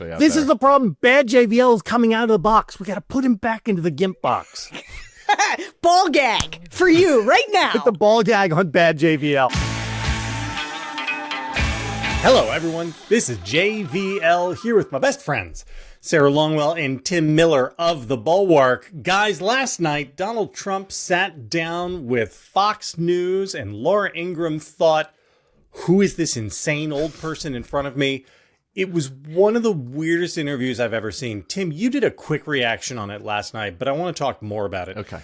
actually. This is the problem. Bad JVL is coming out of the box. We got to put him back into the GIMP box. Ball gag for you right now. Put the ball gag on Bad JVL. Hello, everyone. This is JVL here with my best friends, Sarah Longwell and Tim Miller of the Bulwark. Guys, last night, Donald Trump sat down with Fox News and Laura Ingraham thought, who is this insane old person in front of me? It was one of the weirdest interviews I've ever seen. Tim, you did a quick reaction on it last night, but I want to talk more about it. Okay.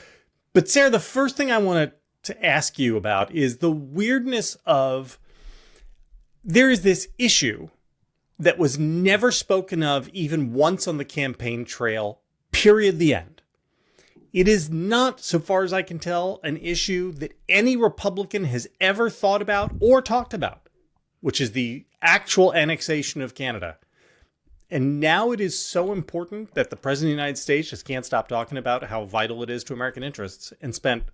But Sarah, the first thing I wanted to ask you about is the weirdness of there is this issue that was never spoken of even once on the campaign trail, period, the end. It is not, so far as I can tell, an issue that any Republican has ever thought about or talked about, which is the actual annexation of Canada. And now it is so important that the President of the United States just can't stop talking about how vital it is to American interests and spent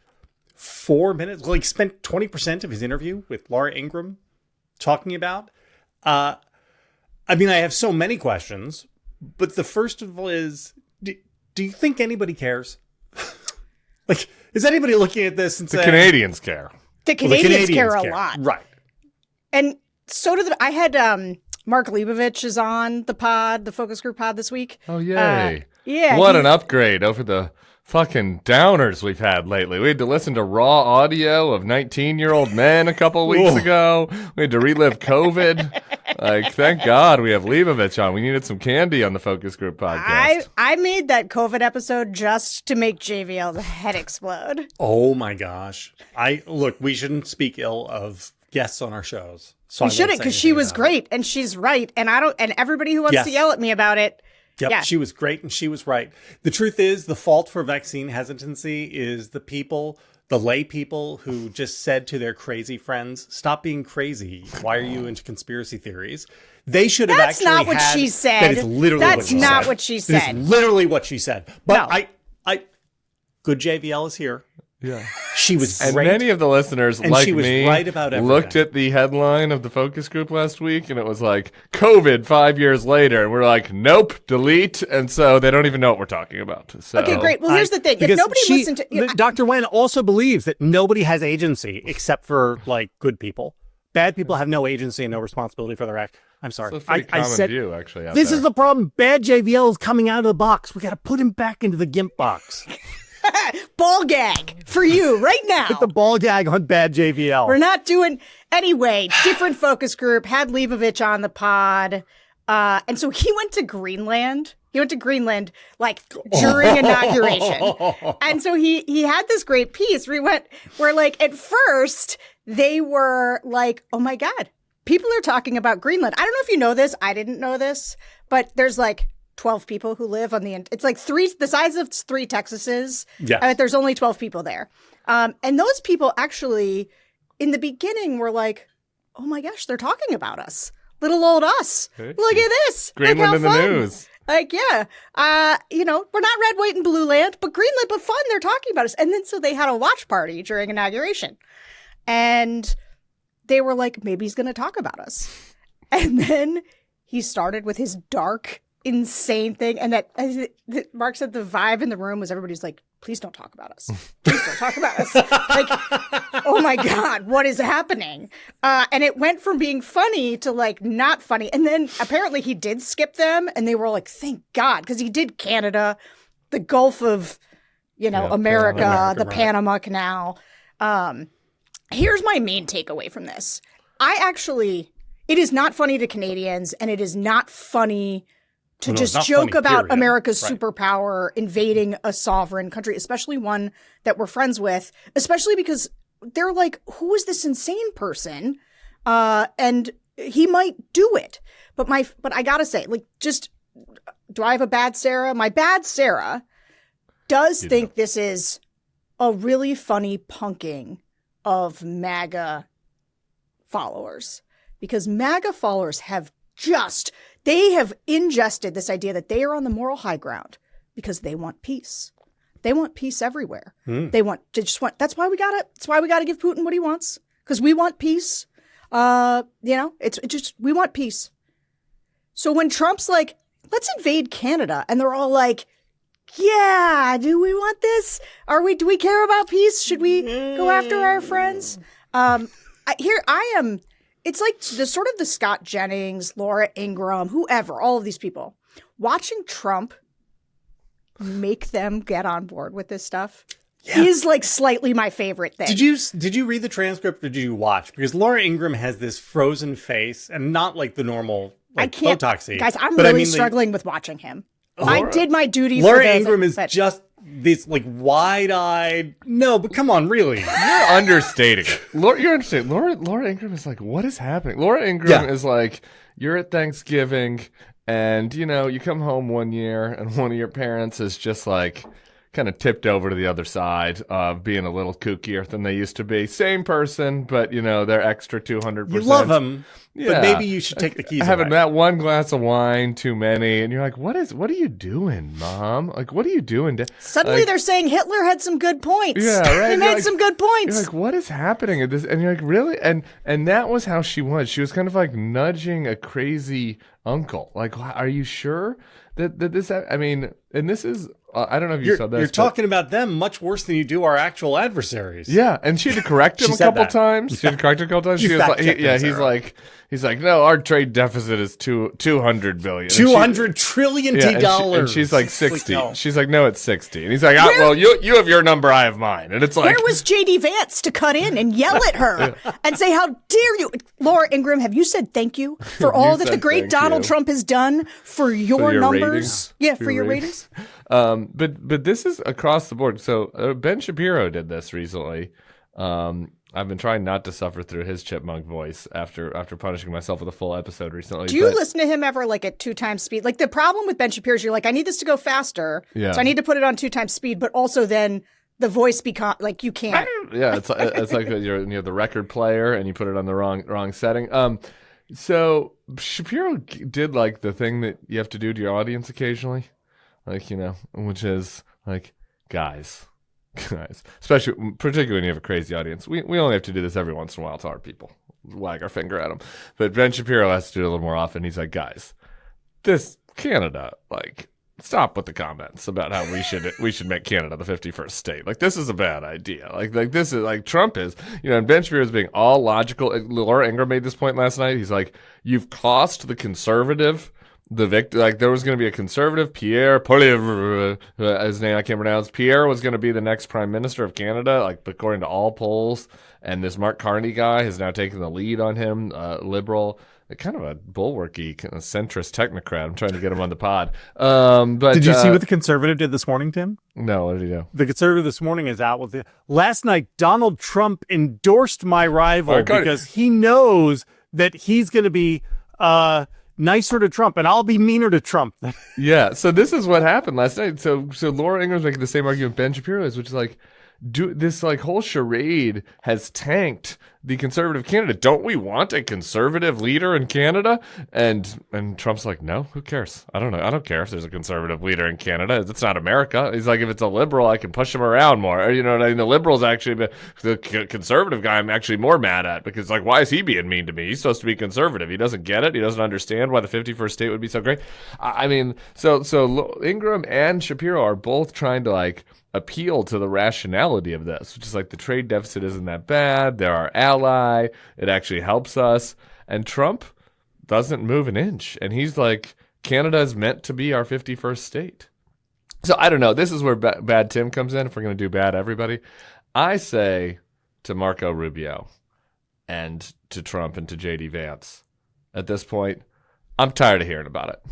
4 minutes, like spent 20% of his interview with Laura Ingraham talking about. I mean, I have so many questions, but the first of all is, do you think anybody cares? Like, is anybody looking at this and saying... The Canadians care. The Canadians care a lot. Right. And so do I had Mark Leibovich is on the pod, the focus group pod this week. Oh, yay. Yeah. What an upgrade over the fucking downers we've had lately. We had to listen to raw audio of 19-year-old men a couple weeks ago. We had to relive COVID. Like, thank God we have Leibovich on. We needed some candy on the focus group podcast. I made that COVID episode just to make JVL's head explode. Oh, my gosh. Look, we shouldn't speak ill of guests on our shows. So we shouldn't, because she was great and she's right. And everybody who wants to yell at me about it. Yep, yeah. She was great and she was right. The truth is, the fault for vaccine hesitancy is the people, the lay people who just said to their crazy friends, stop being crazy. Why are you into conspiracy theories? They should have That's actually not what had, she said. That is literally what she said. That's not what she said. That is literally what she said. But no. Good JVL is here. Yeah. She was and great. many of the listeners, and like she was me, right about everything. Looked at the headline of the focus group last week, and it was like, COVID 5 years later. And we're like, nope, delete. And so they don't even know what we're talking about. So, okay, great. Well, here's the thing. If nobody listened to... Dr. Wen also believes that nobody has agency except for, like, good people. Bad people have no agency and no responsibility for their act. I'm sorry. It's a pretty common view, actually, out this there. is the problem. Bad JVL is coming out of the box. We got to put him back into the GIMP box. Ball gag for you right now. Put the ball gag on Bad JVL. We're not doing... Anyway, different focus group, had Leibovich on the pod. And so he went to Greenland. He went to Greenland, like, during inauguration. And so he had this great piece where, like, at first, they were like, oh, my God, people are talking about Greenland. I don't know if you know this. I didn't know this. But there's, like, 12 people who live on it's like the size of 3 Texases. Yeah. There's only 12 people there. And those people actually, in the beginning, were like, oh, my gosh, they're talking about us. Little old us. Look at this. Greenland in the news. Like, yeah, we're not red, white, and blue land, but Greenland, but fun. They're talking about us. And then so they had a watch party during inauguration. And they were like, maybe he's going to talk about us. And then he started with his dark, insane thing. And that Mark said the vibe in the room was everybody's like, please don't talk about us. Please don't talk about us. Like, oh my God, what is happening? And it went from being funny to like not funny. And then apparently he did skip them and they were like, thank God, because he did Canada, the Gulf of, America, the Panama Canal. Here's my main takeaway from this. It is not funny to Canadians and it is not funny to just joke about America's superpower invading a sovereign country, especially one that we're friends with, especially because they're like, who is this insane person? And he might do it. But I gotta say, like, do I have a bad Sarah? My bad Sarah does think this is a really funny punking of MAGA followers, because MAGA followers they have ingested this idea that they are on the moral high ground because they want peace. They want peace everywhere. That's why we gotta give Putin what he wants, because we want peace. We want peace. So when Trump's like, let's invade Canada. And they're all like, yeah, do we want this? Do we care about peace? Should we go after our friends? It's like the Scott Jennings, Laura Ingraham, whoever, all of these people watching Trump make them get on board with this stuff is like slightly my favorite thing. Did you read the transcript or did you watch? Because Laura Ingraham has this frozen face and not like the normal Botoxy. Guys, I'm really struggling with watching him. I did my duty. Laura Ingraham is just this like wide-eyed. No, but come on, really. You're understating it. You're understating. Laura Ingraham is like, what is happening? Laura Ingraham is like, you're at Thanksgiving and, you come home one year and one of your parents is just like kind of tipped over to the other side of being a little kookier than they used to be. Same person, but, they're extra 200%. You love them. Yeah. But maybe you should take the keys having away. that one glass of wine too many, and you're like, what are you doing, Mom? Like, what are you doing? Suddenly they're saying Hitler had some good points. Yeah, right. He made some good points. You're like, what is happening at this? And you're like, really? And that was how she was. She was kind of like nudging a crazy uncle. Like, are you sure that this? I mean, and this is. I don't know if you saw this. You're talking about them much worse than you do our actual adversaries. Yeah, and she had to correct him a couple times. She had to correct him a couple times. She was like, he's like, no, our trade deficit is 200 billion. $200 trillion dollars. And she's like 60. Like, no. She's like, no, it's 60. And he's like, well, you have your number, I have mine. And it's like, where was JD Vance to cut in and yell at her and say, how dare you, Laura Ingraham? Have you said thank you for all that the great Donald Trump has done for your numbers? Ratings. Yeah, for your ratings. But this is across the board. So Ben Shapiro did this recently. I've been trying not to suffer through his chipmunk voice after punishing myself with a full episode recently. Do you listen to him ever like at 2 times speed? Like the problem with Ben Shapiro is you're like, I need this to go faster, so I need to put it on 2 times speed. But also then the voice become like you can't. Yeah, it's like you're the record player and you put it on the wrong setting. So Shapiro did like the thing that you have to do to your audience occasionally. Like, which is like, guys, particularly when you have a crazy audience. We only have to do this every once in a while to our people, wag our finger at them. But Ben Shapiro has to do it a little more often. He's like, guys, this Canada, like, stop with the comments about how we should make Canada the 51st state. Like, this is a bad idea. Like this is like Trump is, and Ben Shapiro is being all logical. Laura Ingraham made this point last night. He's like, you've cost the conservative the victor. Like, there was going to be a conservative, Pierre Poilievre, his name I can't pronounce. Pierre was going to be the next prime minister of Canada, like according to all polls. And this Mark Carney guy has now taken the lead on him, liberal, kind of a bulwarky, kind of centrist technocrat. I'm trying to get him on the pod. But did you see what the conservative did this morning, Tim? No, what did he do? The conservative this morning is out with last night. Donald Trump endorsed my rival because he knows that he's going to be nicer to Trump, and I'll be meaner to Trump. Yeah, so this is what happened last night. So Laura Ingraham's making the same argument Ben Shapiro is, which is like, this like whole charade has tanked the conservative candidate. Don't we want a conservative leader in Canada? And Trump's like, no, who cares? I don't know. I don't care if there's a conservative leader in Canada. It's not America. He's like, if it's a liberal, I can push him around more. Or, what I mean? The liberals actually, the conservative guy I'm actually more mad at because, like, why is he being mean to me? He's supposed to be conservative. He doesn't get it. He doesn't understand why the 51st state would be so great. I mean, so Ingraham and Shapiro are both trying to, like, appeal to the rationality of this, which is like the trade deficit isn't that bad. They're our ally. It actually helps us. And Trump doesn't move an inch. And he's like, Canada is meant to be our 51st state. So I don't know. This is where Bad Tim comes in. If we're going to do bad everybody, I say to Marco Rubio and to Trump and to JD Vance, at this point, I'm tired of hearing about it.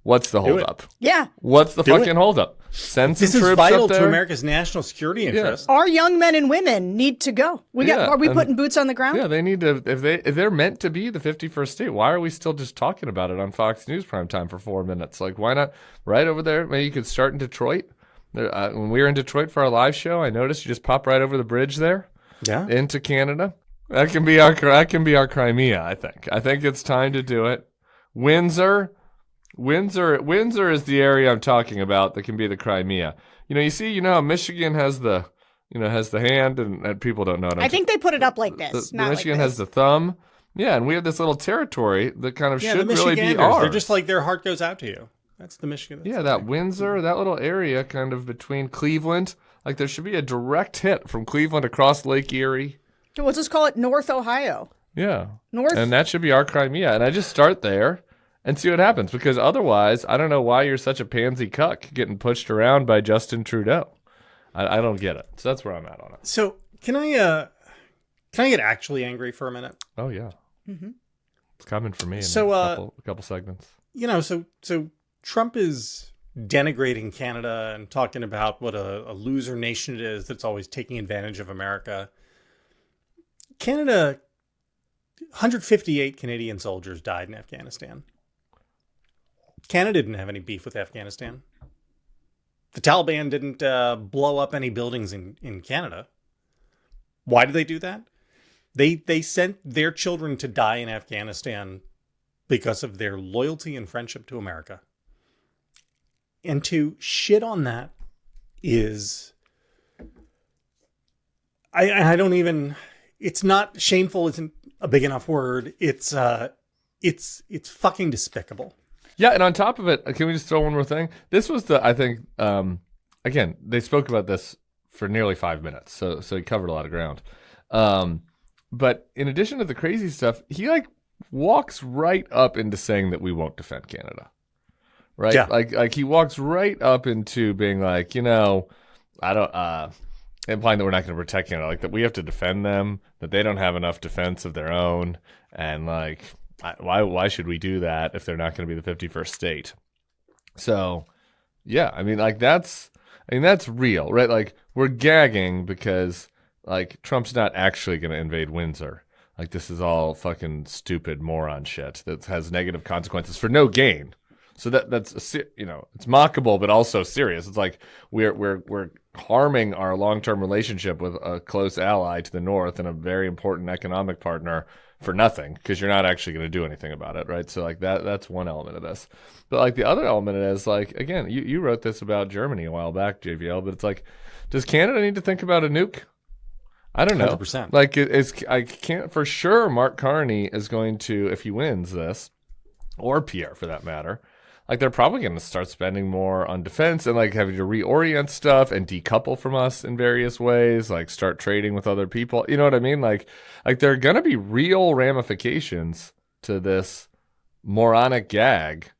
What's the holdup? Yeah. What's the fucking holdup? Send some troops up there. This is vital to America's national security interests. Our young men and women need to go. Are we putting boots on the ground? Yeah, they need to. If they're meant to be the 51st state, why are we still just talking about it on Fox News primetime for 4 minutes? Like, why not right over there? Maybe you could start in Detroit. When we were in Detroit for our live show, I noticed you just pop right over the bridge there. Yeah. Into Canada. That can be our Crimea. I think it's time to do it. Windsor is the area I'm talking about that can be the Crimea. You see, how Michigan has the hand and people don't know it. I think they put it up like this. Not Michigan like this. has the thumb. Yeah, and we have this little territory that kind of should really be ours. They're just like their heart goes out to you. That's the Michigan. Yeah, that Windsor, that little area kind of between Cleveland. Like, there should be a direct hit from Cleveland across Lake Erie. We'll just call it North Ohio. Yeah. North. And that should be our Crimea. And I just start there and see what happens. Because otherwise, I don't know why you're such a pansy cuck getting pushed around by Justin Trudeau. I don't get it. So that's where I'm at on it. So can I get actually angry for a minute? Oh, yeah. Mm-hmm. It's coming for me in So, a couple segments. So Trump is denigrating Canada and talking about what a loser nation it is that's always taking advantage of America. Canada, 158 Canadian soldiers died in Afghanistan. Canada didn't have any beef with Afghanistan. The Taliban didn't blow up any buildings in Canada. Why did they do that? They sent their children to die in Afghanistan because of their loyalty and friendship to America. And to shit on that is... I don't even... It's not shameful, isn't a big enough word. It's fucking despicable. Yeah, and on top of it, can we just throw one more thing? This was I think, again, they spoke about this for nearly 5 minutes, so he covered a lot of ground. But in addition to the crazy stuff, he walks right up into saying that we won't defend Canada, right? Yeah. Like he walks right up into being like, I don't, implying that we're not going to protect Canada, like that we have to defend them, that they don't have enough defense of their own, and like, why should we do that if they're not going to be the 51st state? So, yeah, I mean, that's real, right? Like, we're gagging because like Trump's not actually going to invade Windsor. Like, this is all fucking stupid moron shit that has negative consequences for no gain. So that's it's mockable, but also serious. It's like we're harming our long-term relationship with a close ally to the north and a very important economic partner for nothing, because you're not actually going to do anything about it, right? So like that's one element of this. But like the other element is like, again, you wrote this about Germany a while back, JVL, but it's like, does Canada need to think about a nuke? I don't know. 100%. Like I can't for sure. Mark Carney is going to, if he wins this, or Pierre for that matter, like they're probably going to start spending more on defense and like having to reorient stuff and decouple from us in various ways, like start trading with other people. You know what I mean? Like there are going to be real ramifications to this moronic gag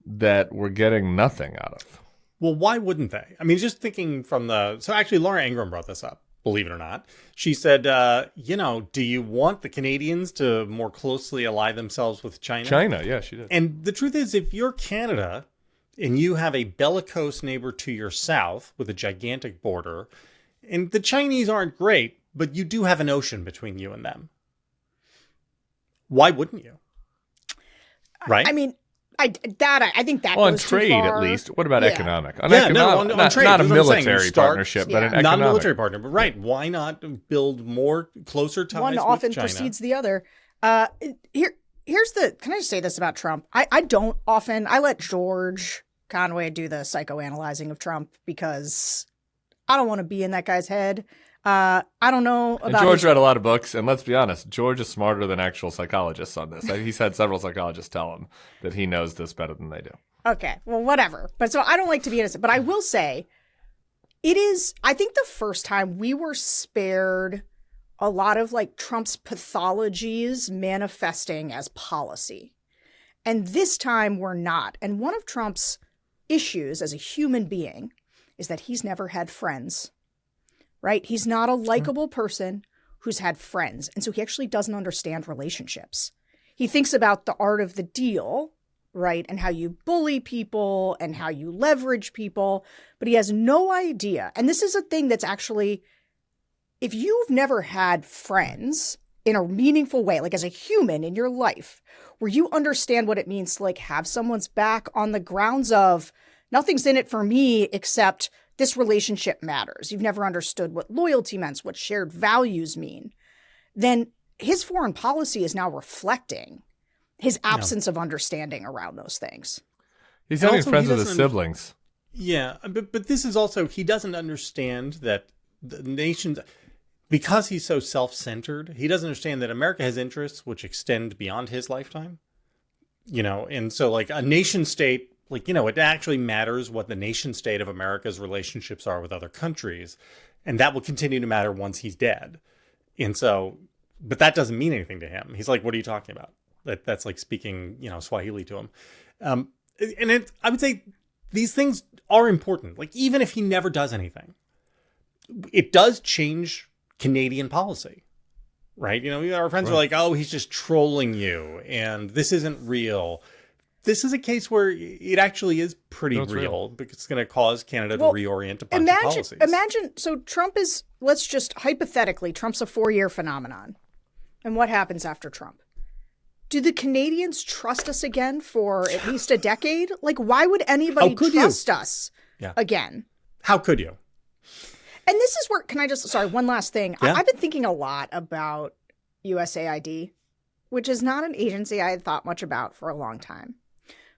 that we're getting nothing out of. Well, why wouldn't they? I mean, just thinking so actually Laura Ingraham brought this up, believe it or not. She said, do you want the Canadians to more closely ally themselves with China? China, yeah, she did. And the truth is, if you're Canada and you have a bellicose neighbor to your south with a gigantic border, and the Chinese aren't great, but you do have an ocean between you and them, why wouldn't you? Right? I mean, I think that on goes trade too far. at least. What about Yeah. economic? On on economic, trade. not a That's what I'm saying. military partnership, but an Yeah. economic. Not a military partner, but right. Why not build more closer ties One with often China? precedes the other. Here's can I just say this about Trump? I let George Conway do the psychoanalyzing of Trump because I don't want to be in that guy's head. I don't know about And George read a lot of books, and let's be honest, George is smarter than actual psychologists on this. He's had several psychologists tell him that he knows this better than they do. Okay, well, whatever. But so I don't like to be innocent, but I will say it is, I think, the first time we were spared a lot of like Trump's pathologies manifesting as policy. And this time we're not. And one of Trump's issues as a human being is that he's never had friends. Right? He's not a likable person who's had friends. And so he actually doesn't understand relationships. He thinks about the art of the deal, right? And how you bully people and how you leverage people. But he has no idea. And this is a thing that's actually, if you've never had friends in a meaningful way, like as a human in your life, where you understand what it means to like have someone's back on the grounds of nothing's in it for me except this relationship matters. You've never understood what loyalty means, what shared values mean. Then his foreign policy is now reflecting his absence of understanding around those things. He's having also, friends he with his doesn't siblings. Yeah, but this is also, he doesn't understand that the nation's, because he's so self-centered, he doesn't understand that America has interests which extend beyond his lifetime. And so like a nation state Like, it actually matters what the nation state of America's relationships are with other countries. And that will continue to matter once he's dead. And so, but that doesn't mean anything to him. He's like, what are you talking about? That's like speaking, Swahili to him. I would say these things are important. Like, even if he never does anything, it does change Canadian policy, right? Our friends are like, oh, he's just trolling you and this isn't real. This is a case where it actually is pretty real because it's going to cause Canada to reorient a bunch of policies. Imagine, so Trump is, let's just hypothetically, Trump's a 4-year phenomenon. And what happens after Trump? Do the Canadians trust us again for at least a decade? Like, why would anybody trust us again? How could you? And this is where, one last thing. Yeah. I've been thinking a lot about USAID, which is not an agency I had thought much about for a long time.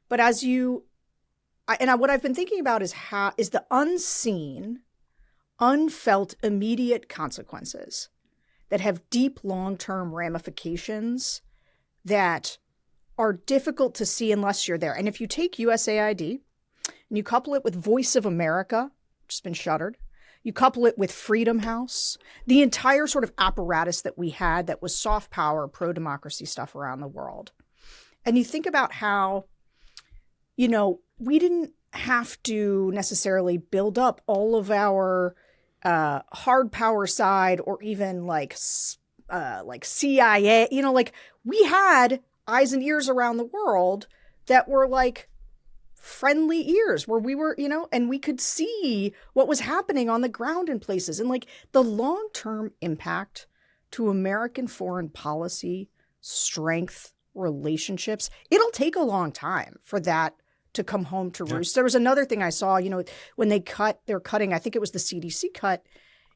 But what I've been thinking about is the unseen, unfelt immediate consequences that have deep long-term ramifications that are difficult to see unless you're there. And if you take USAID and you couple it with Voice of America, which has been shuttered, you couple it with Freedom House, the entire sort of apparatus that we had that was soft power, pro-democracy stuff around the world. And you think about how, we didn't have to necessarily build up all of our hard power side or even like CIA, we had eyes and ears around the world that were like friendly ears where we were, and we could see what was happening on the ground in places. And like the long-term impact to American foreign policy, strength, relationships, it'll take a long time for that to come home to roost. There was another thing I saw, when they're cutting, I think it was the CDC cut,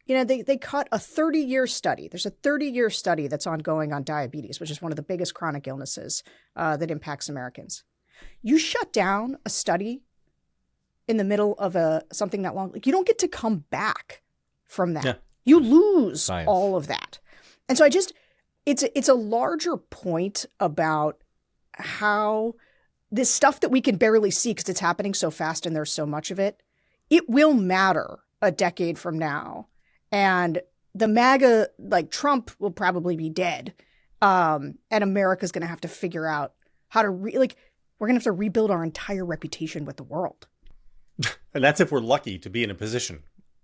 they cut a 30-year study. There's a 30-year study that's ongoing on diabetes, which is one of the biggest chronic illnesses that impacts Americans. You shut down a study in the middle of something that long, like you don't get to come back from that. Yeah. You lose all of that. And so it's a larger point about how this stuff that we can barely see because it's happening so fast and there's so much of it, it will matter a decade from now. And the MAGA, like Trump, will probably be dead. And America's going to have to figure out how to, we're going to have to rebuild our entire reputation with the world. And that's if we're lucky to be in a position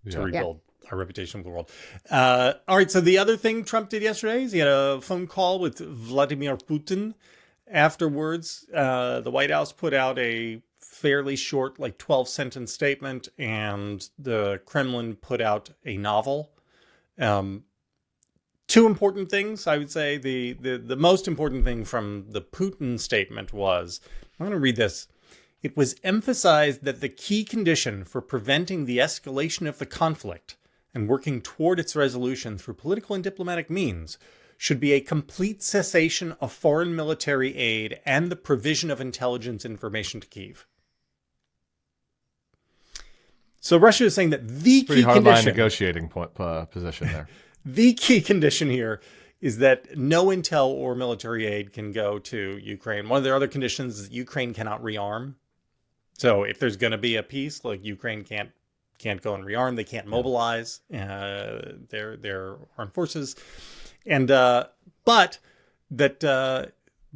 to rebuild our reputation with the world. All right. So the other thing Trump did yesterday is he had a phone call with Vladimir Putin. Afterwards, the White House put out a fairly short, 12-sentence statement, and the Kremlin put out a novel. Two important things, I would say. The most important thing from the Putin statement was, I'm going to read this. It was emphasized that the key condition for preventing the escalation of the conflict and working toward its resolution through political and diplomatic means should be a complete cessation of foreign military aid and the provision of intelligence information to Kyiv. So Russia is saying that the key condition... Pretty hardline negotiating position there. The key condition here is that no intel or military aid can go to Ukraine. One of their other conditions is that Ukraine cannot rearm. So if there's going to be a peace, Ukraine can't go and rearm. They can't mobilize their armed forces. And but that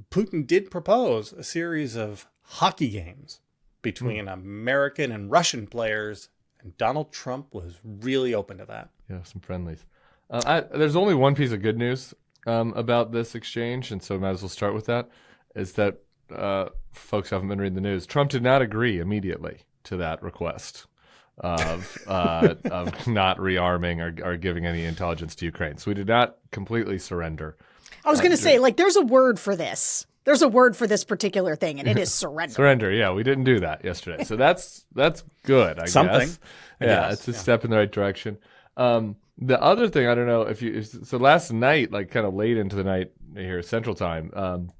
Putin did propose a series of hockey games between American and Russian players, and Donald Trump was really open to that. Yeah, some friendlies. There's only one piece of good news about this exchange, and so I might as well start with that, is that folks haven't been reading the news. Trump did not agree immediately to that request of not rearming or giving any intelligence to Ukraine. So we did not completely surrender. I was going to say, there's a word for this. There's a word for this particular thing, and it is surrender. Surrender, yeah. We didn't do that yesterday. So that's good, I guess. Yeah, it's a step in the right direction. The other thing, I don't know so last night, kind of late into the night here, Central Time,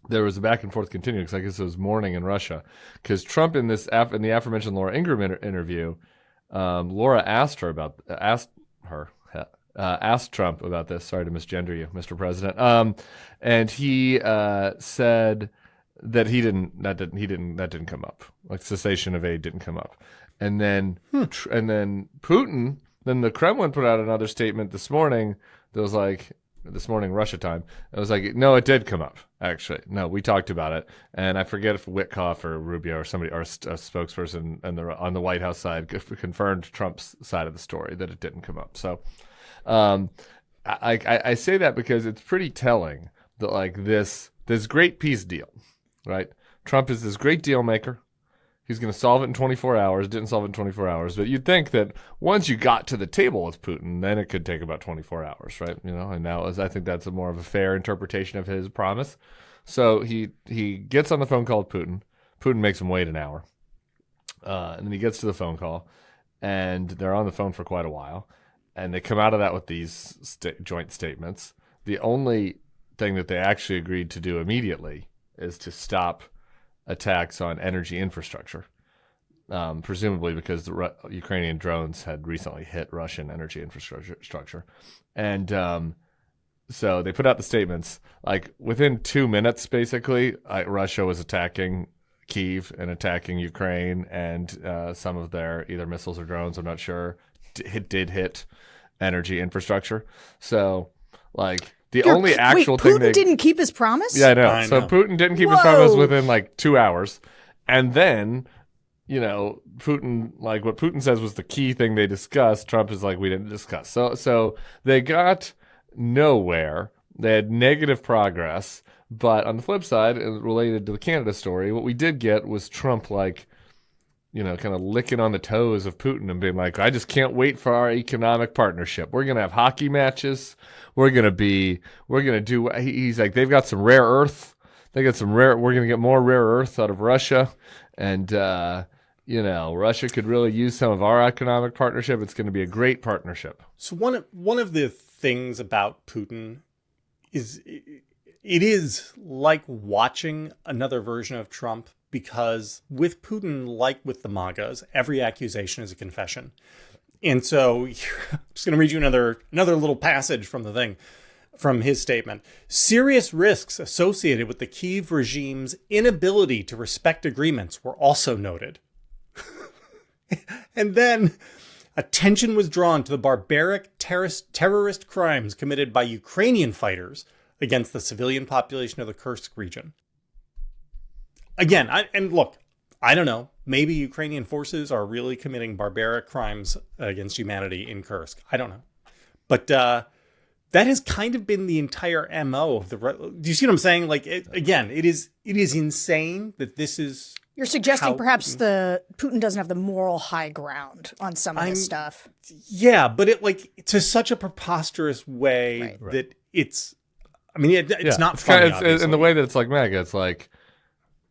there was a back and forth continuing, because I guess it was morning in Russia, because Trump in the aforementioned Laura Ingraham interview, Laura asked Trump about this. Sorry to misgender you, Mr. President. And he said that didn't come up. Like cessation of aid didn't come up. And then Putin, then the Kremlin put out another statement this morning that was like, this morning Russia time. It was like, no, it did come up, actually. No, we talked about it. And I forget if Witkoff or Rubio or somebody, or a spokesperson on the White House side confirmed Trump's side of the story that it didn't come up. So I say that because it's pretty telling that like this great peace deal, right? Trump is this great deal maker. He's going to solve it in 24 hours. Didn't solve it in 24 hours. But you'd think that once you got to the table with Putin, then it could take about 24 hours, right? And now I think that's more of a fair interpretation of his promise. So he gets on the phone call with Putin. Putin makes him wait an hour. And then he gets to the phone call. And they're on the phone for quite a while. And they come out of that with these joint statements. The only thing that they actually agreed to do immediately is to stop attacks on energy infrastructure, presumably because the Ukrainian drones had recently hit Russian energy infrastructure. And so they put out the statements. Like within 2 minutes, basically, Russia was attacking Kyiv and attacking Ukraine, and some of their either missiles or drones, I'm not sure, did hit energy infrastructure. So, like, only actual thing Putin didn't keep his promise? Yeah, I know. So Putin didn't keep his promise within like 2 hours. And then, Putin, like what Putin says was the key thing they discussed, Trump is like, we didn't discuss. So they got nowhere. They had negative progress. But on the flip side, related to the Canada story, what we did get was Trump like, kind of licking on the toes of Putin and being like, I just can't wait for our economic partnership. We're going to have hockey matches. We're going to do, he's like, they've got some rare earth. We're going to get more rare earth out of Russia. And, Russia could really use some of our economic partnership. It's going to be a great partnership. So one of the things about Putin is it is like watching another version of Trump, because with Putin, like with the MAGAs, every accusation is a confession. And so I'm just going to read you another little passage from his statement. Serious risks associated with the Kyiv regime's inability to respect agreements were also noted. And then attention was drawn to the barbaric terrorist crimes committed by Ukrainian fighters against the civilian population of the Kursk region. Again, I don't know. Maybe Ukrainian forces are really committing barbaric crimes against humanity in Kursk. I don't know. But that has kind of been the entire MO of the... Do you see what I'm saying? Like, it is insane that this is... You're suggesting perhaps Putin doesn't have the moral high ground on some of this stuff. Yeah, but to such a preposterous way that it's... I mean, it's not funny, in the way that it's like MAGA. It's like...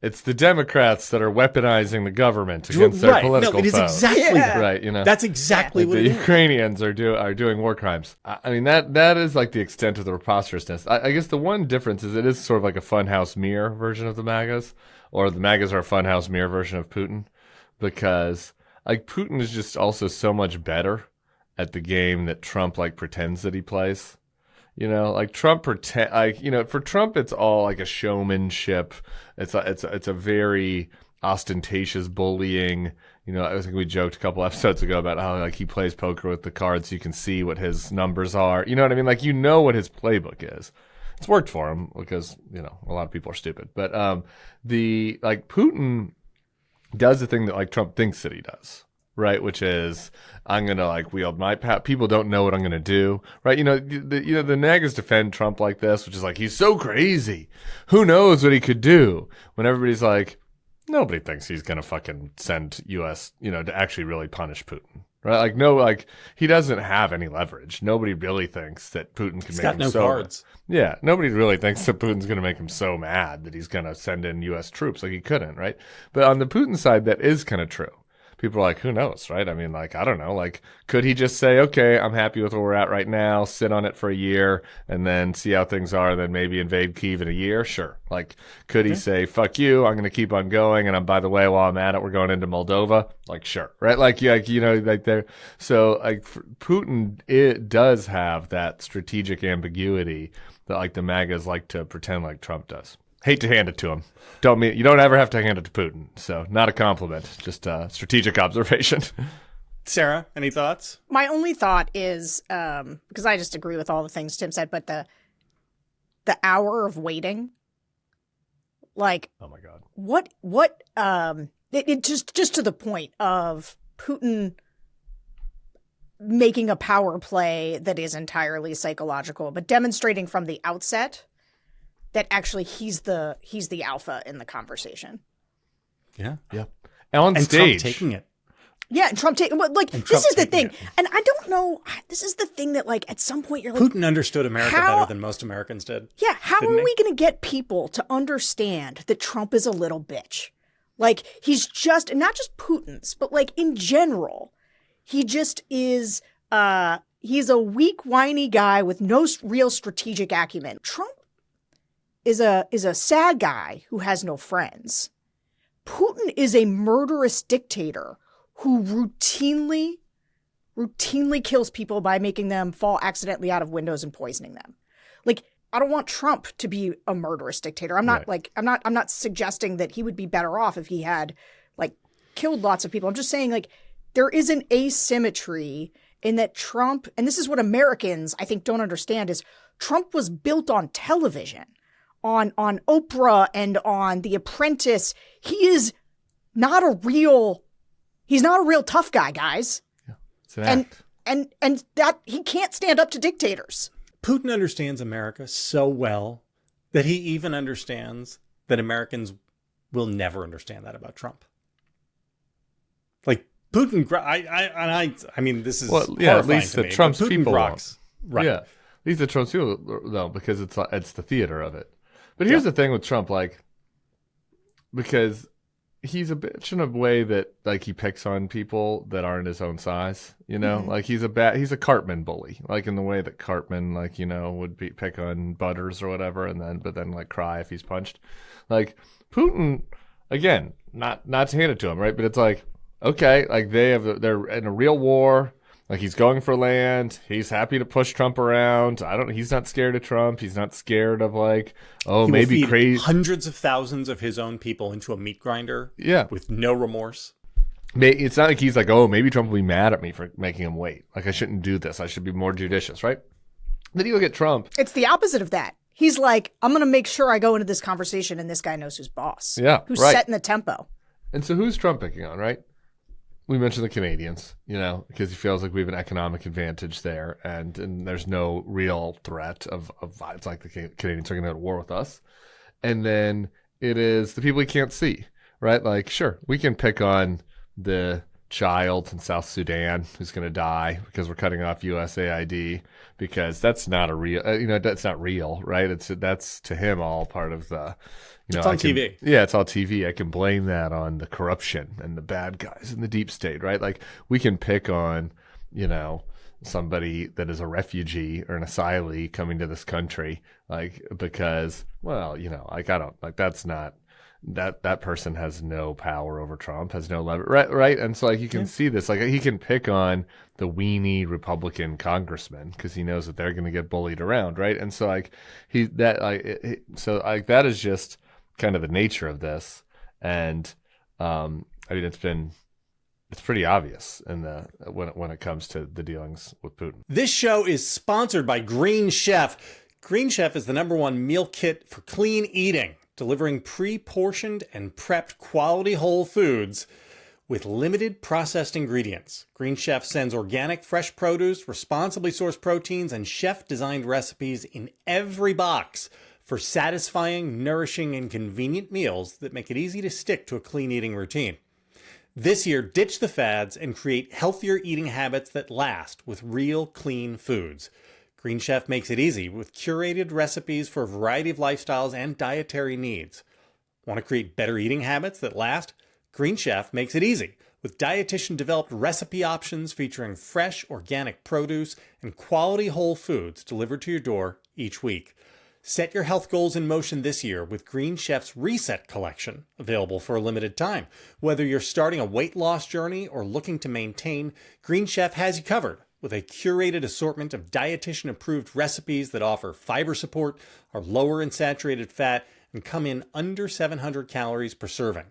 It's the Democrats that are weaponizing the government against their political foes. It is exactly that. Right, That's exactly what it is. The Ukrainians are doing war crimes. I mean, that is like the extent of the preposterousness. I guess the one difference is it is sort of like a funhouse mirror version of the MAGAs, or the MAGAs are a funhouse mirror version of Putin, because like Putin is just also so much better at the game that Trump like pretends that he plays. Like Trump for Trump, it's all like a showmanship. It's a very ostentatious bullying. I think we joked a couple episodes ago about how like he plays poker with the cards so you can see what his numbers are. You know what I mean? Like, what his playbook is. It's worked for him because, a lot of people are stupid. But Putin does the thing that like Trump thinks that he does. Right, which is I'm gonna like wield my power. People don't know what I'm gonna do. Right, the NAGAs defend Trump like this, which is like he's so crazy. Who knows what he could do? When everybody's like, nobody thinks he's gonna fucking send U.S. To actually really punish Putin. Right, like he doesn't have any leverage. Nobody really thinks that Putin can make him so. Cards. Yeah, nobody really thinks that Putin's gonna make him so mad that he's gonna send in U.S. troops. Like he couldn't. Right, but on the Putin side, that is kind of true. People are like, who knows, right? I mean, like, I don't know. Like, could he just say, okay, I'm happy with where we're at right now, sit on it for a year, and then see how things are, and then maybe invade Kyiv in a year? Sure. Like, could he say, fuck you, I'm going to keep on going, and by the way, while I'm at it, we're going into Moldova? Like, sure, right? Like, there. So, like, Putin, it does have that strategic ambiguity that, like, the MAGAs like to pretend like Trump does. Hate to hand it to him. You don't ever have to hand it to Putin. So not a compliment, just a strategic observation. Sarah, any thoughts? My only thought is, because I just agree with all the things Tim said, but the hour of waiting, like, Oh my God. it just to the point of Putin making a power play that is entirely psychological, but demonstrating from the outset that actually he's the alpha in the conversation. Yeah. Yeah. On And stage. Trump taking it. Yeah, and Trump taking, like, And this Trump is the taking thing. it. And I don't know, this is the thing that, like, at some point you're like, Putin understood America how- better than most Americans did. yeah, how Didn't are he? we going to get people to understand that Trump is a little bitch? Like, he's just, not just Putin's, but, like, in general, he just is, he's a weak, whiny guy with no real strategic acumen. Trump is a sad guy who has no friends. Putin is a murderous dictator who routinely kills people by making them fall accidentally out of windows and poisoning them. Like, I don't want Trump to be a murderous dictator. I'm not Right. I'm not suggesting that he would be better off if he had, like, killed lots of people. I'm just saying, like, there is an asymmetry in that Trump, and this is what Americans, I think, don't understand, is Trump was built on television, on Oprah and on The Apprentice. He's not a real tough guy, guys. It's an act. And that he can't stand up to dictators. Putin understands America so well that he even understands that Americans will never understand that about Trump. Like, Putin, I mean, this is Well, yeah, at horrifying least to the me, but Trump's Putin people rocks. Right. Yeah. At least the Trump's people, though, because it's the theater of it. But here's the thing with Trump, like, because he's a bitch in a way that, like, he picks on people that aren't his own size, you know? Mhm. Like, he's a Cartman bully, like, in the way that Cartman, like, you know, would pick on Butters or whatever, but then, like, cry if he's punched. Like, Putin, again, not to hand it to him, right? But it's like, okay, like, they're in a real war. Like, he's going for land. He's happy to push Trump around. He's not scared of Trump. He's not scared of, like, oh, He will maybe feed crazy. hundreds of thousands of his own people into a meat grinder Yeah. with no remorse. It's not like he's like, oh, maybe Trump will be mad at me for making him wait. Like, I shouldn't do this. I should be more judicious, right? Then you look at Trump. It's the opposite of that. He's like, I'm going to make sure I go into this conversation and this guy knows who's boss. Yeah, Who's right. setting the tempo. And so who's Trump picking on, right? We mentioned the Canadians, you know, because he feels like we have an economic advantage there, and there's no real threat of it's like the Canadians are going to go to war with us. And then it is the people he can't see, right? Like, sure, we can pick on the child in South Sudan who's going to die because we're cutting off USAID, because that's not a real, that's not real, right? That's to him all part of the, It's on TV. Yeah, it's all TV. I can blame that on the corruption and the bad guys in the deep state, right? Like, we can pick on, somebody that is a refugee or an asylee coming to this country, like, because, well, like, I don't, like, that's not, that person has no power over Trump, has no leverage, right? And so, like, you can see this, like, he can pick on the weenie Republican congressman because he knows that they're going to get bullied around, right? And so, like, that is just kind of the nature of this. And I mean, it's pretty obvious when it comes to the dealings with Putin. This show is sponsored by Green Chef. Green Chef is the #1 meal kit for clean eating, delivering pre-portioned and prepped quality whole foods with limited processed ingredients. Green Chef sends organic, fresh produce, responsibly sourced proteins, and chef-designed recipes in every box for satisfying, nourishing, and convenient meals that make it easy to stick to a clean eating routine. This year, ditch the fads and create healthier eating habits that last with real, clean foods. Green Chef makes it easy with curated recipes for a variety of lifestyles and dietary needs. Want to create better eating habits that last? Green Chef makes it easy with dietitian-developed recipe options featuring fresh, organic produce and quality whole foods delivered to your door each week. Set your health goals in motion this year with Green Chef's Reset Collection, available for a limited time. Whether you're starting a weight loss journey or looking to maintain, Green Chef has you covered with a curated assortment of dietitian-approved recipes that offer fiber support, are lower in saturated fat, and come in under 700 calories per serving.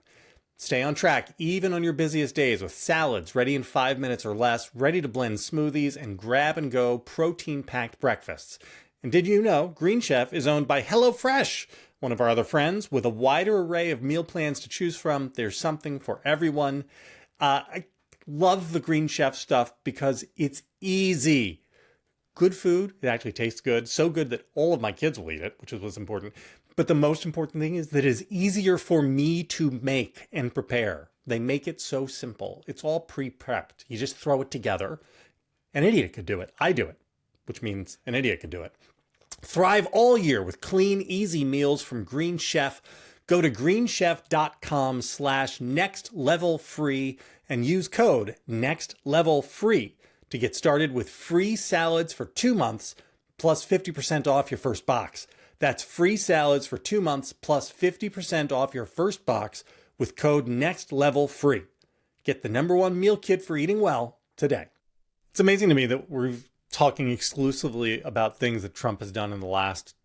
Stay on track even on your busiest days with salads ready in 5 minutes or less, ready to blend smoothies, and grab-and-go protein-packed breakfasts. And did you know Green Chef is owned by HelloFresh, one of our other friends? With a wider array of meal plans to choose from, there's something for everyone. I love the Green Chef stuff because it's easy. Good food, it actually tastes good. So good that all of my kids will eat it, which is what's important. But the most important thing is that it is easier for me to make and prepare. They make it so simple. It's all pre-prepped. You just throw it together. An idiot could do it. I do it, which means an idiot could do it. Thrive all year with clean, easy meals from Green Chef. Go to greenchef.com/nextlevelfree and use code nextlevelfree to get started with free salads for 2 months plus 50% off your first box. That's free salads for 2 months plus 50% off your first box with code nextlevelfree. Get the #1 meal kit for eating well today. It's amazing to me that we're talking exclusively about things that Trump has done in the last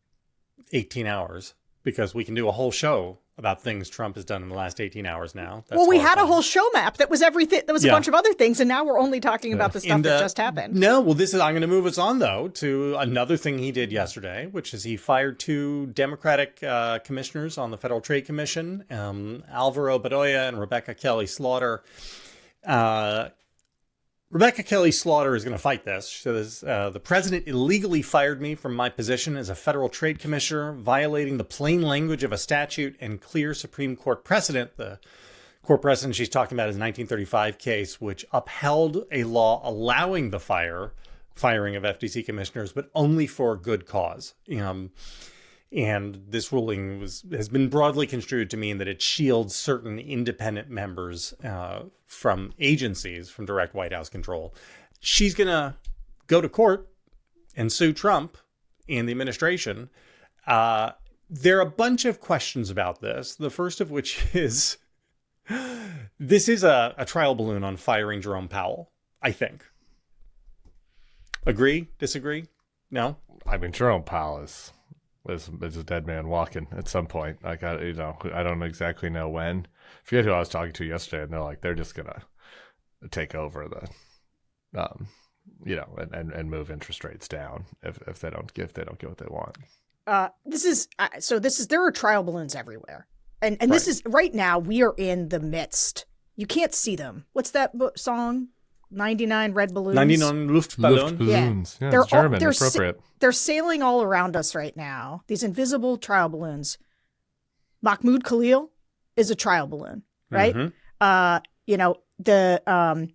18 hours because we can do a whole show about things Trump has done in the last 18 hours now. That's well, we had a horrifying. whole show map that was everything. That was a bunch of other things, and now we're only talking about the stuff that just happened. No, well, I'm going to move us on, though, to another thing he did yesterday, which is he fired 2 Democratic commissioners on the Federal Trade Commission, Alvaro Bedoya and Rebecca Kelly Slaughter. Rebecca Kelly Slaughter is going to fight this. She says, the president illegally fired me from my position as a federal trade commissioner, violating the plain language of a statute and clear Supreme Court precedent. The court precedent she's talking about is a 1935 case, which upheld a law allowing the firing of FTC commissioners, but only for a good cause. And this ruling has been broadly construed to mean that it shields certain independent members from agencies from direct White House control. She's going to go to court and sue Trump and the administration. There are a bunch of questions about this. The first of which is, this is a trial balloon on firing Jerome Powell, I think. Agree? Disagree? No? I mean, Jerome Powell is a dead man walking at some point. Like, I don't exactly know when. I forget who I was talking to yesterday, and they're like, they're just gonna take over the, and move interest rates down if they don't get what they want. There are trial balloons everywhere, and this is right now. We are in the midst. You can't see them. What's that song? 99 red balloons. 99 Luftballons. Yeah, it's German. Appropriate. They're sailing all around us right now. These invisible trial balloons. Mahmoud Khalil is a trial balloon, right? Mm-hmm. The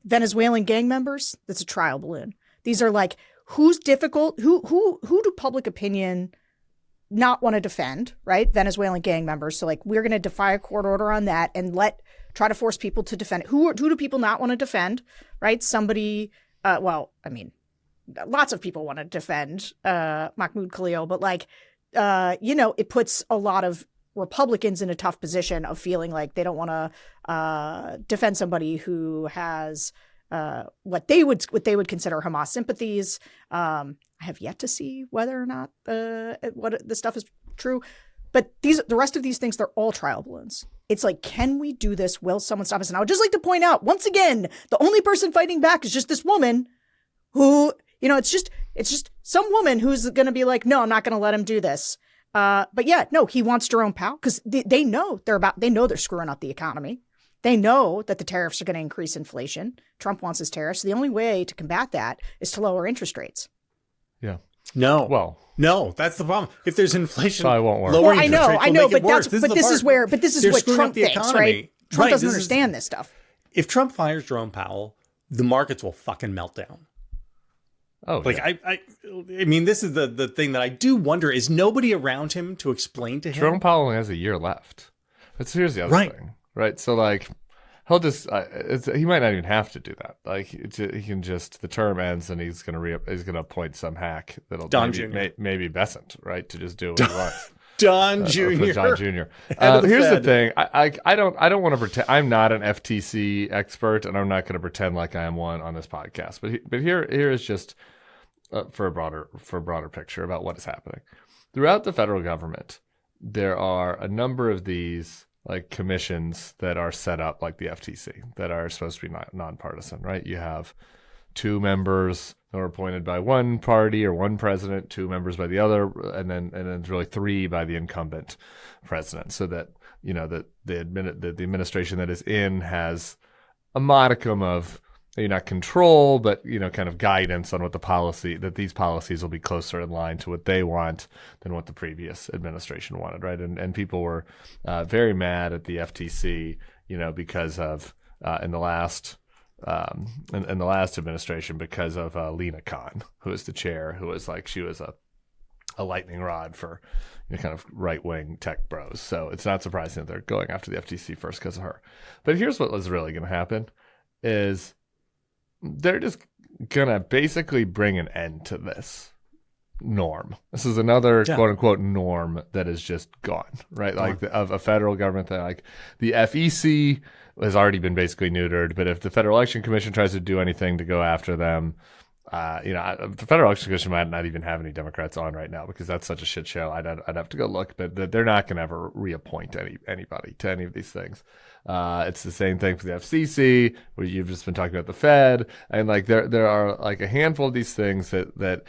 Venezuelan gang members, that's a trial balloon. These are like, who's difficult? Who do public opinion not want to defend, right? Venezuelan gang members. So like, we're going to defy a court order on that and try to force people to defend it. Who do people not want to defend, right? Somebody, lots of people want to defend Mahmoud Khalil, but it puts a lot of Republicans in a tough position of feeling like they don't want to defend somebody who has what they would consider Hamas sympathies. I have yet to see whether or not what the stuff is true. But the rest of these things, they're all trial balloons. It's like, can we do this? Will someone stop us? And I would just like to point out, once again, the only person fighting back is just this woman who, it's just some woman who's going to be like, no, I'm not going to let him do this. But yeah, no, he wants Jerome Powell because they know they're screwing up the economy. They know that the tariffs are going to increase inflation. Trump wants his tariffs. The only way to combat that is to lower interest rates. Yeah. No, that's the problem. If there's inflation, probably won't work. Lowering interest rates I know, will make it worse. this is what Trump thinks, economy. right? Trump doesn't understand this stuff. If Trump fires Jerome Powell, the markets will fucking melt down. Oh, yeah. I mean, this is the thing that I do wonder: is nobody around him to explain to him? Jerome Powell only has a year left. But here's the other thing, right? So like, he'll just he might not even have to do that. Like, he can just, the term ends and he's gonna appoint some hack that'll maybe Besant, right, to just do what he wants. Don Jr. Here's the thing. I don't want to pretend. I'm not an FTC expert, and I'm not going to pretend like I am one on this podcast. But here is just for a broader picture about what is happening throughout the federal government. there are a number of these like commissions that are set up like the FTC that are supposed to be nonpartisan, right? You have 2 members that are appointed by one party or one president, 2 members by the other, and then it's really 3 by the incumbent president, so that that the administration that is in has a modicum of maybe not control, but kind of guidance on what these policies will be closer in line to what they want than what the previous administration wanted, right? And people were very mad at the FTC, because of in the last administration, because of Lena Khan, who was the chair, who was she was a lightning rod for kind of right-wing tech bros. So it's not surprising that they're going after the FTC first because of her. But here's what was really going to happen is they're just going to basically bring an end to this norm. This is another quote-unquote norm that is just gone, right? Of a federal government that the FEC has already been basically neutered, but if the Federal Election Commission tries to do anything to go after them, the Federal Election Commission might not even have any Democrats on right now because that's such a shit show. I'd have to go look, but they're not going to ever reappoint anybody to any of these things. It's the same thing for the FCC, where you've just been talking about the Fed, and there are a handful of these things that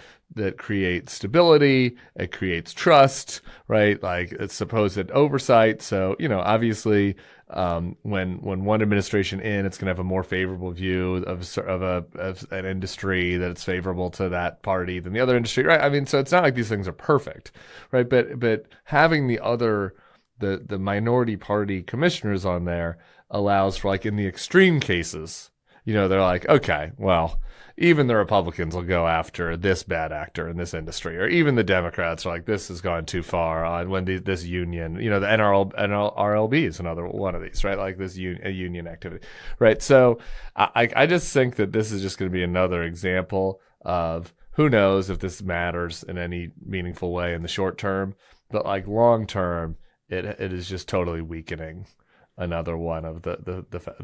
create stability, it creates trust, right? It's supposed oversight. So obviously, when one administration it's going to have a more favorable view of an industry that it's favorable to that party than the other industry, right? I mean, so it's not like these things are perfect, right? But having the minority party commissioners on there allows for in the extreme cases, they're okay, well, even the Republicans will go after this bad actor in this industry, or even the Democrats are this has gone too far on when this union, the NRLB is another one of these, right? This union activity, right? So I just think that this is just going to be another example of who knows if this matters in any meaningful way in the short term, but long term, it is just totally weakening another one of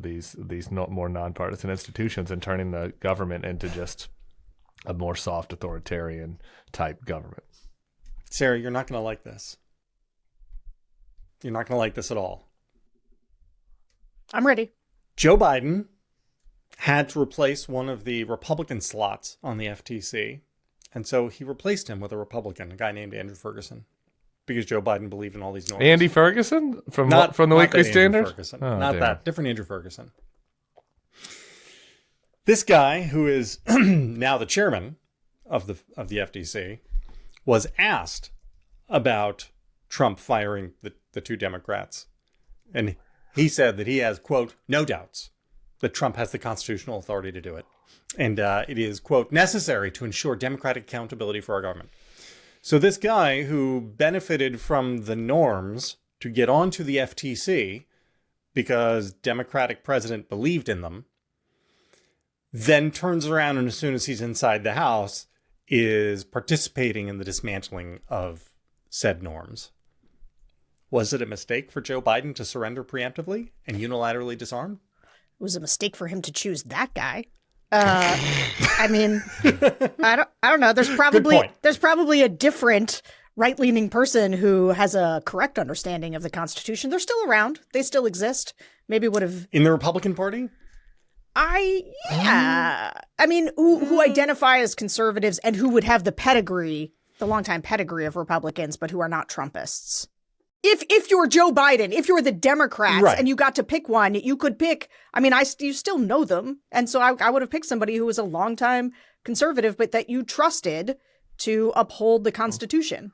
these more nonpartisan institutions and turning the government into just a more soft authoritarian type government. Sarah, you're not going to like this. You're not going to like this at all. I'm ready. Joe Biden had to replace one of the Republican slots on the FTC, and so he replaced him with a Republican, a guy named Andrew Ferguson. Because Joe Biden believed in all these norms. Andy Ferguson from the Weekly Standard? That. Different Andrew Ferguson. This guy, who is now the chairman of the FTC, was asked about Trump firing the 2 Democrats. And he said that he has, quote, no doubts that Trump has the constitutional authority to do it. And it is, quote, necessary to ensure democratic accountability for our government. So this guy who benefited from the norms to get onto the FTC because Democratic president believed in them, then turns around and as soon as he's inside the House is participating in the dismantling of said norms. Was it a mistake for Joe Biden to surrender preemptively and unilaterally disarm? It was a mistake for him to choose that guy. I mean, I don't know. There's probably a different right-leaning person who has a correct understanding of the Constitution. They're still around. They still exist. Maybe would have in the Republican Party. I mean, who identify as conservatives and who would have the longtime pedigree of Republicans, but who are not Trumpists. If you're Joe Biden, if you're the Democrats, right, and you got to pick one, you could pick, you still know them. And so I would have picked somebody who was a longtime conservative, but that you trusted to uphold the Constitution.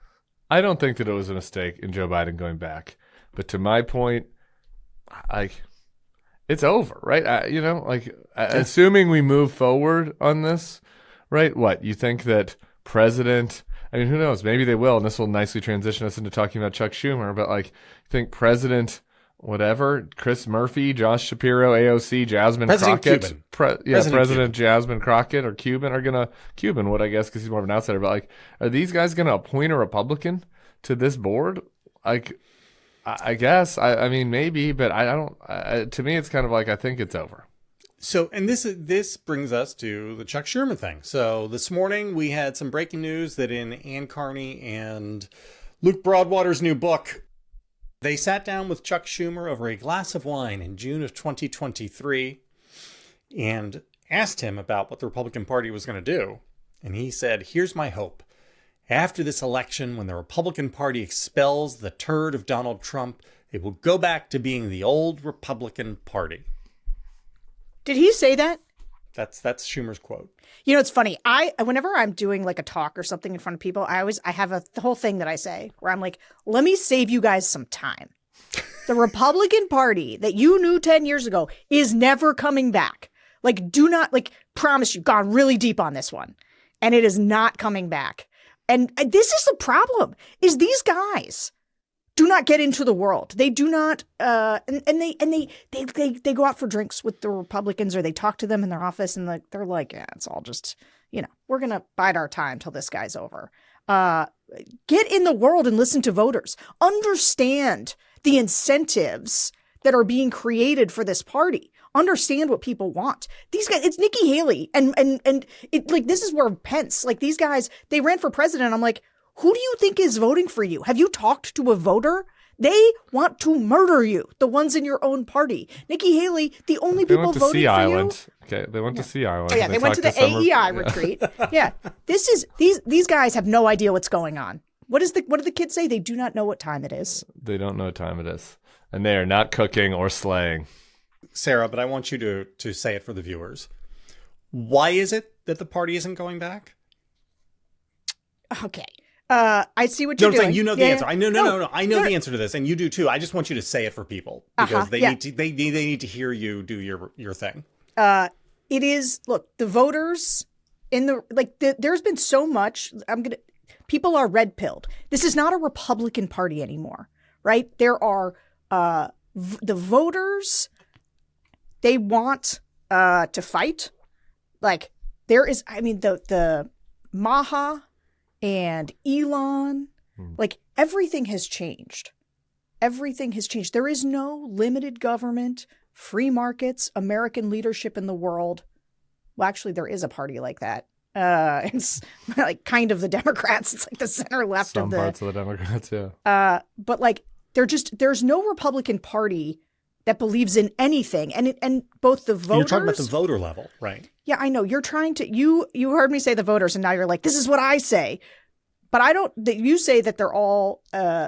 I don't think that it was a mistake in Joe Biden going back. But to my point, it's over, right? Assuming we move forward on this, right? What, you think that President... who knows? Maybe they will, and this will nicely transition us into talking about Chuck Schumer. But I think President, whatever, Chris Murphy, Josh Shapiro, AOC, Jasmine Crockett, President Jasmine Crockett or Cuban would, I guess, because he's more of an outsider. But are these guys gonna appoint a Republican to this board? I guess. Maybe, but I don't. To me, it's kind of I think it's over. So, and this brings us to the Chuck Schumer thing. So this morning we had some breaking news that in Ann Carney and Luke Broadwater's new book, They sat down with Chuck Schumer over a glass of wine in June of 2023 and asked him about what the Republican Party was going to do. And he said, here's my hope. After this election, when the Republican Party expels the turd of Donald Trump, it will go back to being the old Republican Party. Did he say that? That's Schumer's quote. You know, it's funny. Whenever I'm doing like a talk or something in front of people, I have the whole thing that I say where I'm like, let me save you guys some time. The Republican Party that you knew 10 years ago is never coming back. Like, do not, like, promise you, gone really deep on this one. And it is not coming back. And this is the problem, is these guys do not get into the world. They do not, and they go out for drinks with the Republicans, or they talk to them in their office, and they're like, yeah, it's all just, we're going to bide our time till this guy's over. Get in the world and listen to voters. Understand the incentives that are being created for this party. Understand what people want. These guys, it's Nikki Haley, and it, like, this is where Pence, like, these guys, they ran for president. I'm like, who do you think is voting for you? Have you talked to a voter? They want to murder you, the ones in your own party. Nikki Haley, the only people voting for you. Okay, they went to Sea Island. Oh, yeah, they went to the AEI retreat. Yeah, this is these guys have no idea what's going on. What do the kids say? They do not know what time it is. They don't know what time it is, and they are not cooking or slaying. Sarah, but I want you to say it for the viewers. Why is it that the party isn't going back? Okay. I see what you're doing. I'm saying you know the answer. I know. I know the answer to this, and you do too. I just want you to say it for people because they need to hear you do your thing. It is, look, the voters in there's been so much. People are red pilled. This is not a Republican Party anymore, right? There are the voters. They want to fight. Like, there is, the Maha and Elon, like, everything has changed. Everything has changed. There is no limited government, free markets, American leadership in the world. Well, actually, there is a party like that. It's like kind of the Democrats. It's like the center left Some of the parts of the Democrats, yeah. But like, there's no Republican Party that believes in anything, and both the voters. You're talking about the voter level, right? Yeah, I know. You're trying to, you heard me say the voters, and now you're like, this is what I say. But I don't, you say that they're all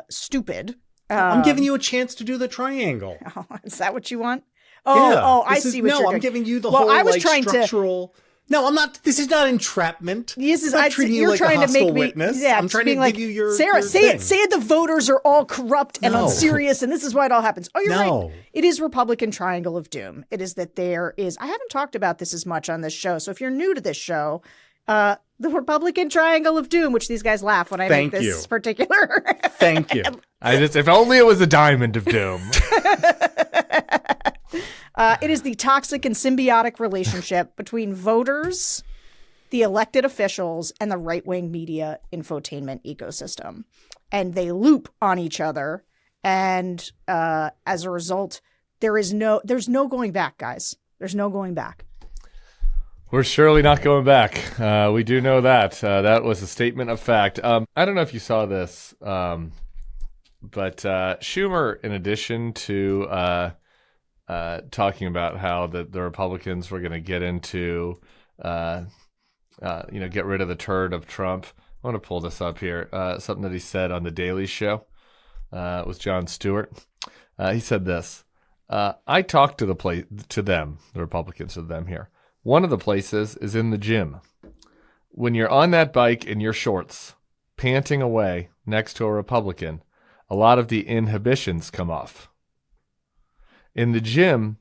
stupid. I'm giving you a chance to do the triangle. Oh, is that what you want? I see what you're doing. I'm giving you the whole, I was trying structural... No, I'm not. This is not entrapment. This is, I'm not treating you like a hostile witness. Yeah, I'm trying to give you your Sarah, your say thing. it. Say it. The voters are all corrupt and unserious, and this is why it all happens. Oh, you're right. It is Republican Triangle of Doom. It is that there is. I haven't talked about this as much on this show, so if you're new to this show, the Republican Triangle of Doom, which these guys laugh when I make this particular. Thank you. If only it was a diamond of doom. It is the toxic and symbiotic relationship between voters, the elected officials, and the right-wing media infotainment ecosystem. And they loop on each other. And as a result, there's no going back, guys. There's no going back. We're surely not going back. We do know that. That was a statement of fact. I don't know if you saw this, but Schumer, in addition to talking about how the Republicans were going to get into, get rid of the turd of Trump. I want to pull this up here. Something that he said on The Daily Show with Jon Stewart. He said this. I talked to the Republicans, to them here. One of the places is in the gym. When you're on that bike in your shorts, panting away next to a Republican, a lot of the inhibitions come off. In the gym,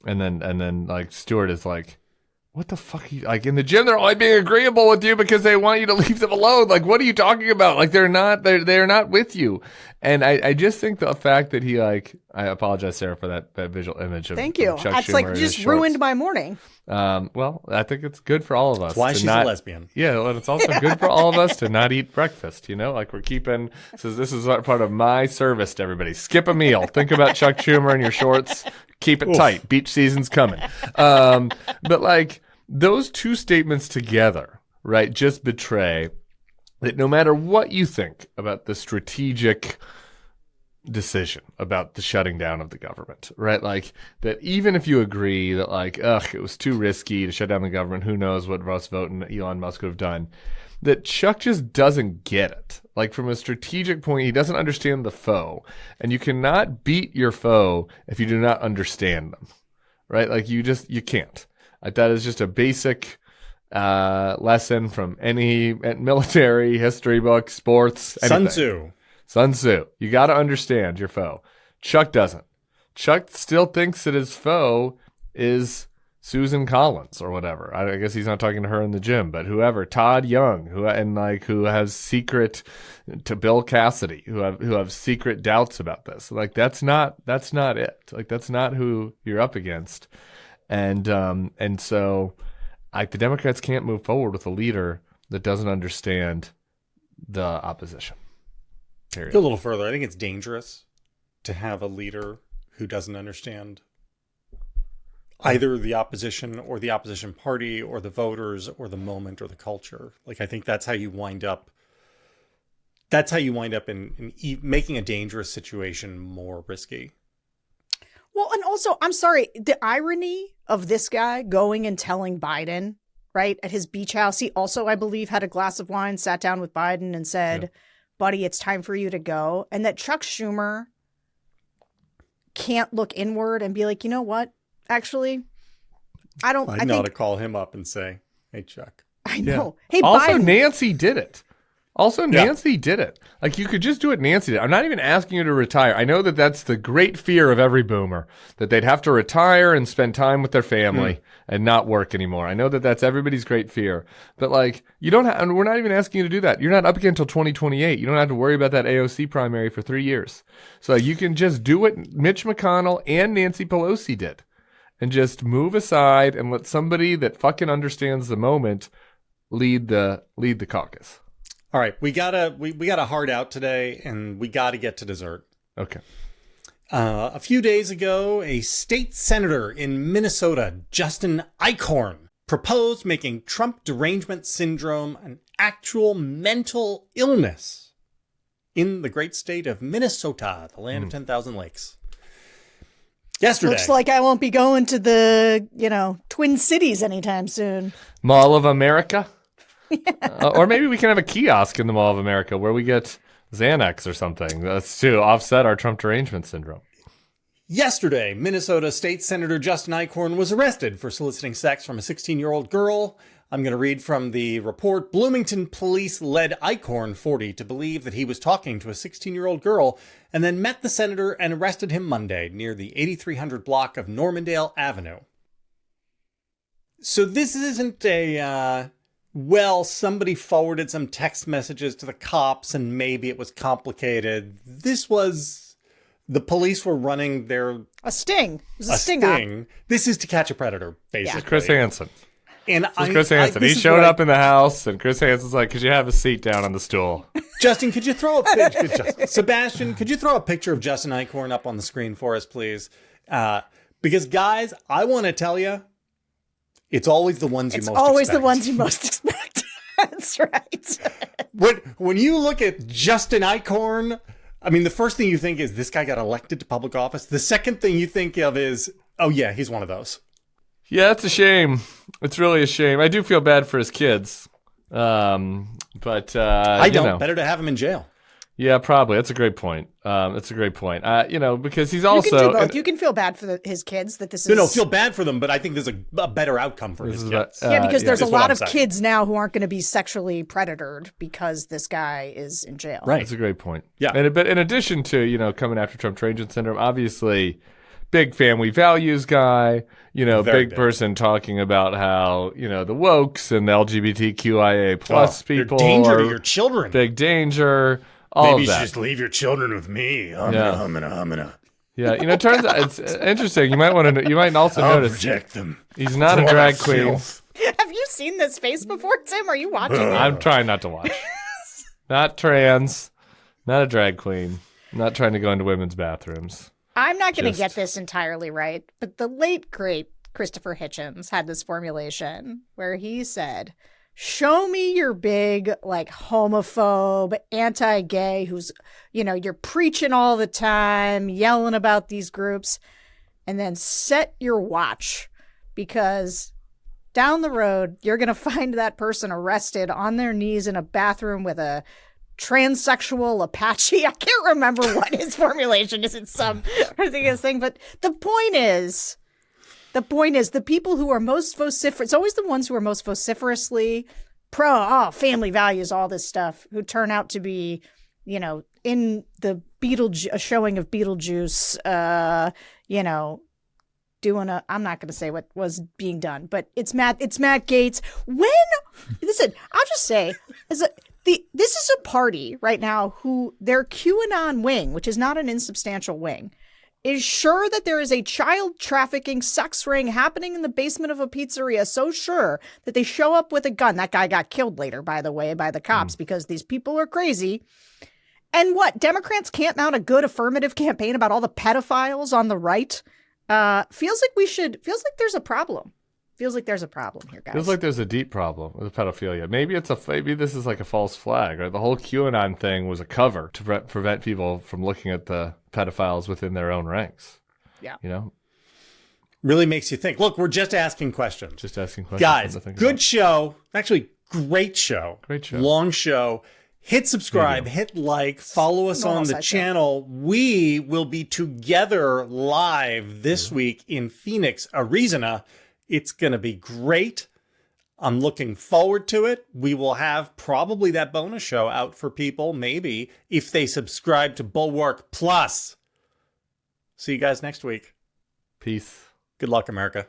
and then like Stewart is like, what the fuck are you, like, in the gym they're only being agreeable with you because they want you to leave them alone. Like, what are you talking about? Like, they're not with you. And I just think the fact that he, like, I apologize, Sarah, for that visual image of Thank you. Chuck That's Schumer like just ruined my morning. Well, I think it's good for all of us. That's why she's a lesbian. Yeah, and it's also good for all of us to not eat breakfast, like we're keeping, this is part of my service to everybody. Skip a meal. Think about Chuck Schumer in your shorts. Keep it tight. Beach season's coming. But like those two statements together, right, just betray that no matter what you think about the strategic decision about the shutting down of the government, right? Like that even if you agree that like, it was too risky to shut down the government, who knows what Russ Vought and Elon Musk would have done, that Chuck just doesn't get it. Like from a strategic point, he doesn't understand the foe. And you cannot beat your foe if you do not understand them, right? Like you can't. Like that is just a basic lesson from any military, history book, sports, anything. Sun Tzu. You got to understand your foe. Chuck doesn't. Chuck still thinks that his foe is Susan Collins or whatever. I guess he's not talking to her in the gym, but whoever, Todd Young, who has secret to Bill Cassidy, who have secret doubts about this. Like that's not it. Like that's not who you're up against. And so like the Democrats can't move forward with a leader that doesn't understand the opposition. Period. Go a little further. I think it's dangerous to have a leader who doesn't understand either the opposition or the opposition party or the voters or the moment or the culture. Like I think that's how you wind up. That's how you wind up in making a dangerous situation more risky. Well, and also, I'm sorry, the irony of this guy going and telling Biden, right, at his beach house, he also, I believe, had a glass of wine, sat down with Biden and said, buddy, it's time for you to go. And that Chuck Schumer can't look inward and be like, you know what? Actually, I ought to call him up and say, hey, Chuck. I know. Yeah. Hey, also, Biden. Nancy did it. Nancy did it. Like, you could just do what Nancy did. I'm not even asking you to retire. I know that that's the great fear of every boomer, that they'd have to retire and spend time with their family and not work anymore. I know that that's everybody's great fear. But, like, you don't have, and we're not even asking you to do that. You're not up again until 2028. You don't have to worry about that AOC primary for 3 years. So you can just do what Mitch McConnell and Nancy Pelosi did and just move aside and let somebody that fucking understands the moment lead the caucus. All right, we got a hard out today, and we got to get to dessert. Okay. A few days ago, a state senator in Minnesota, Justin Eichorn, proposed making Trump derangement syndrome an actual mental illness in the great state of Minnesota, the land of 10,000 lakes. Yesterday. Looks like I won't be going to the, Twin Cities anytime soon. Mall of America? Or maybe we can have a kiosk in the Mall of America where we get Xanax or something. That's to offset our Trump derangement syndrome. Yesterday, Minnesota State Senator Justin Eichorn was arrested for soliciting sex from a 16-year-old girl. I'm going to read from the report. Bloomington police led Eichorn, 40, to believe that he was talking to a 16-year-old girl and then met the senator and arrested him Monday near the 8300 block of Normandale Avenue. So this isn't a... somebody forwarded some text messages to the cops and maybe it was complicated. This was, the police were running a sting. It was a sting up. This is To Catch a Predator, basically. It's Chris Hansen. And Chris Hansen. He showed up in the house and Chris Hansen's like, could you have a seat down on the stool? Justin, could you throw a picture? Sebastian, could you throw a picture of Justin Eichorn up on the screen for us, please? Because guys, I want to tell you, it's always the ones you most expect. It's always the ones you most expect. That's right. When you look at Justin Eichorn, I mean, the first thing you think is this guy got elected to public office. The second thing you think of is, oh yeah, he's one of those. Yeah, it's a shame. It's really a shame. I do feel bad for his kids. But I don't. Better to have him in jail. Yeah, probably. That's a great point. That's a great point. Because he's also... You can do both. You can feel bad for his kids that this is... No, feel bad for them, but I think there's a better outcome for his kids. Because there's a lot of kids now who aren't going to be sexually predatored because this guy is in jail. Right. That's a great point. Yeah. But in addition to, coming after Trump derangement syndrome, obviously... big family values guy, big person talking about how, the wokes and the LGBTQIA plus people danger to your children. Big danger. All Maybe of that. You should just leave your children with me. I'm gonna. Yeah, it turns out it's interesting. You might also notice protect them. He's not a drag queen. Have you seen this face before, Tim? Are you watching it? I'm trying not to watch. Not trans, not a drag queen. Not trying to go into women's bathrooms. I'm not going to get this entirely right, but the late, great Christopher Hitchens had this formulation where he said, show me your big, like, homophobe, anti-gay, who's, you're preaching all the time, yelling about these groups, and then set your watch, because down the road, you're going to find that person arrested on their knees in a bathroom with a transsexual Apache. I can't remember what his formulation is. It's some ridiculous thing. But the point is the people who are most vociferous, it's always the ones who are most vociferously family values, all this stuff, who turn out to be, in the a showing of Beetlejuice, doing I'm not going to say what was being done, but it's Matt Gaetz. Listen, I'll just say, this is a party right now who their QAnon wing, which is not an insubstantial wing, is sure that there is a child trafficking sex ring happening in the basement of a pizzeria, so sure that they show up with a gun. That guy got killed later, by the way, by the cops, because these people are crazy. And what? Democrats can't mount a good affirmative campaign about all the pedophiles on the right? Feels like there's a problem. Feels like there's a problem here, guys. Feels like there's a deep problem with pedophilia. Maybe this is like a false flag, right? The whole QAnon thing was a cover to prevent people from looking at the pedophiles within their own ranks. Yeah. Really makes you think. Look, we're just asking questions. Just asking questions. Guys, good show. Actually, great show. Great show. Long show. Hit subscribe, hit like, follow us on the channel. We will be together live this week in Phoenix, Arizona. It's going to be great. I'm looking forward to it. We will have probably that bonus show out for people, maybe, if they subscribe to Bulwark Plus. See you guys next week. Peace. Good luck, America.